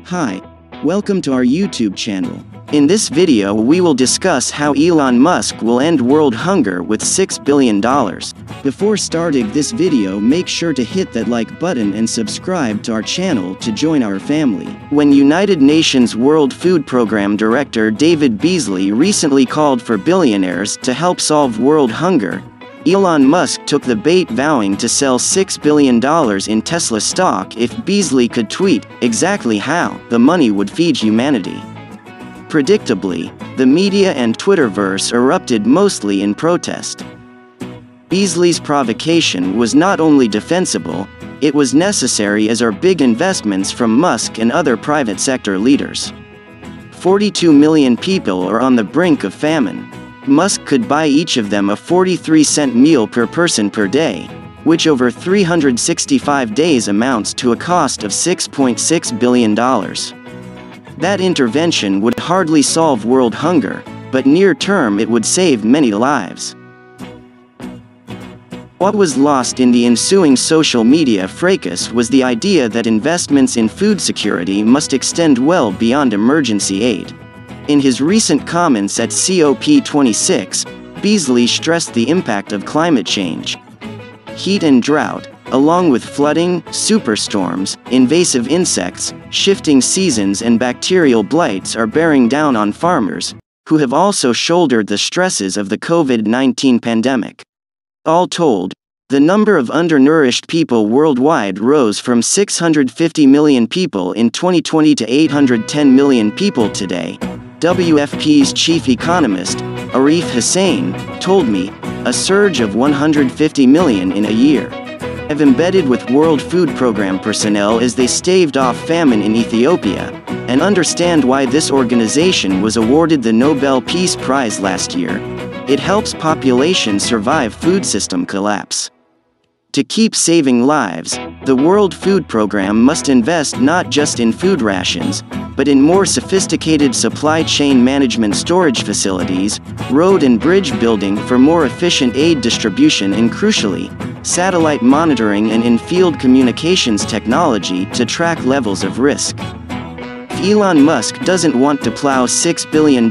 Hi, welcome to our YouTube channel. In this video we will discuss how Elon Musk will end world hunger with $6 billion. Before starting this video, make sure to hit that like button and subscribe to our channel to join our family. When United Nations World Food Program Director David Beasley recently called for billionaires to help solve world hunger, Elon Musk took the bait, vowing to sell $6 billion in Tesla stock if Beasley could tweet exactly how the money would feed humanity. Predictably, the media and Twitterverse erupted mostly in protest. Beasley's provocation was not only defensible, it was necessary, as are big investments from Musk and other private sector leaders. 42 million people are on the brink of famine. Musk could buy each of them a 43-cent meal per person per day, which over 365 days amounts to a cost of $6.6 billion. That intervention would hardly solve world hunger, but near term it would save many lives. What was lost in the ensuing social media fracas was the idea that investments in food security must extend well beyond emergency aid. In his recent comments at COP26, Beasley stressed the impact of climate change. Heat and drought, along with flooding, superstorms, invasive insects, shifting seasons and bacterial blights, are bearing down on farmers, who have also shouldered the stresses of the COVID-19 pandemic. All told, the number of undernourished people worldwide rose from 650 million people in 2020 to 810 million people today. WFP's chief economist, Arif Hussain, told me, a surge of 150 million in a year. I've embedded with World Food Program personnel as they staved off famine in Ethiopia, and understand why this organization was awarded the Nobel Peace Prize last year. It helps populations survive food system collapse. To keep saving lives, the World Food Program must invest not just in food rations, but in more sophisticated supply chain management, storage facilities, road and bridge building for more efficient aid distribution, and crucially, satellite monitoring and in-field communications technology to track levels of risk. If Elon Musk doesn't want to plow $6 billion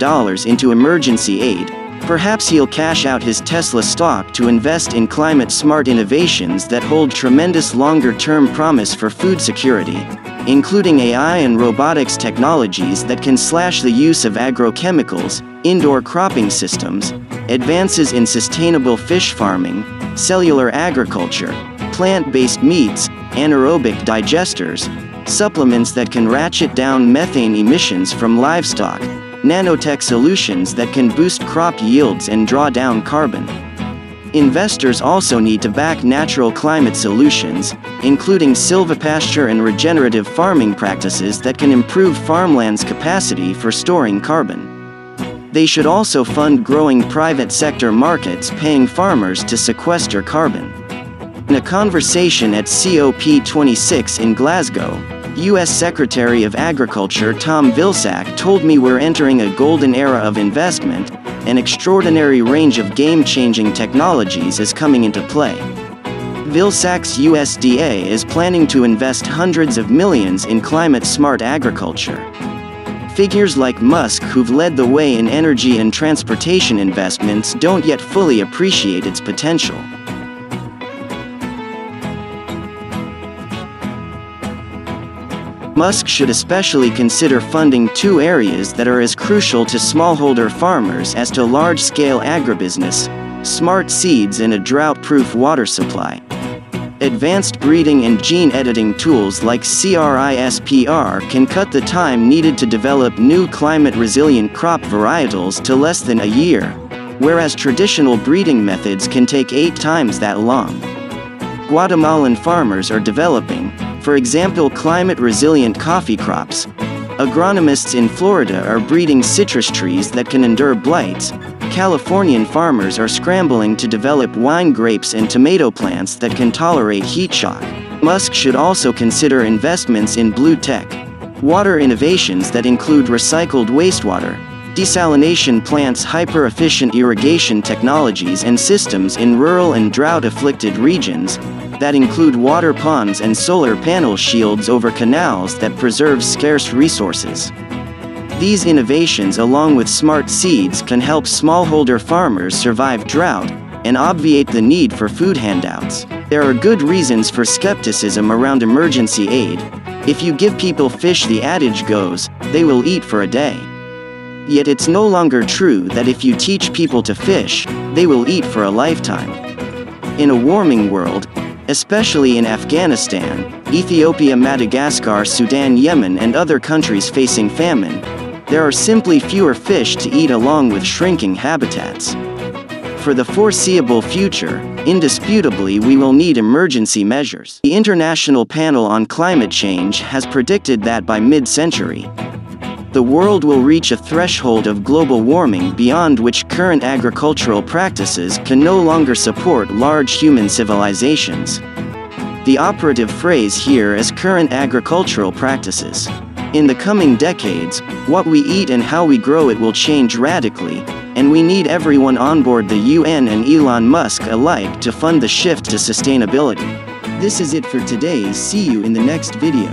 into emergency aid, perhaps he'll cash out his Tesla stock to invest in climate-smart innovations that hold tremendous longer-term promise for food security, including AI and robotics technologies that can slash the use of agrochemicals, indoor cropping systems, advances in sustainable fish farming, cellular agriculture, plant-based meats, anaerobic digesters, supplements that can ratchet down methane emissions from livestock, nanotech solutions that can boost crop yields and draw down carbon. Investors also need to back natural climate solutions, including silvopasture and regenerative farming practices that can improve farmland's capacity for storing carbon. They should also fund growing private sector markets paying farmers to sequester carbon. In a conversation at COP26 in Glasgow, U.S. Secretary of Agriculture Tom Vilsack told me we're entering a golden era of investment. An extraordinary range of game-changing technologies is coming into play. Vilsack's USDA is planning to invest hundreds of millions in climate-smart agriculture. Figures like Musk, who've led the way in energy and transportation investments, don't yet fully appreciate its potential. Musk should especially consider funding two areas that are as crucial to smallholder farmers as to large-scale agribusiness: smart seeds and a drought-proof water supply. Advanced breeding and gene editing tools like CRISPR can cut the time needed to develop new climate-resilient crop varietals to less than a year, whereas traditional breeding methods can take 8 times that long. Guatemalan farmers are developing, for example, climate-resilient coffee crops. Agronomists in Florida are breeding citrus trees that can endure blights. Californian farmers are scrambling to develop wine grapes and tomato plants that can tolerate heat shock. Musk should also consider investments in blue tech, water innovations that include recycled wastewater, desalination plants, hyper-efficient irrigation technologies and systems in rural and drought-afflicted regions, that include water ponds and solar panel shields over canals that preserve scarce resources. These innovations, along with smart seeds, can help smallholder farmers survive drought and obviate the need for food handouts. There are good reasons for skepticism around emergency aid. If you give people fish, the adage goes, they will eat for a day. Yet it's no longer true that if you teach people to fish, they will eat for a lifetime. In a warming world, especially in Afghanistan, Ethiopia, Madagascar, Sudan, Yemen, and other countries facing famine, there are simply fewer fish to eat along with shrinking habitats. For the foreseeable future, indisputably we will need emergency measures. The International Panel on Climate Change has predicted that by mid-century, the world will reach a threshold of global warming beyond which current agricultural practices can no longer support large human civilizations. The operative phrase here is current agricultural practices. In the coming decades, what we eat and how we grow it will change radically, and we need everyone on board, the UN and Elon Musk alike, to fund the shift to sustainability. This is it for today. See you in the next video.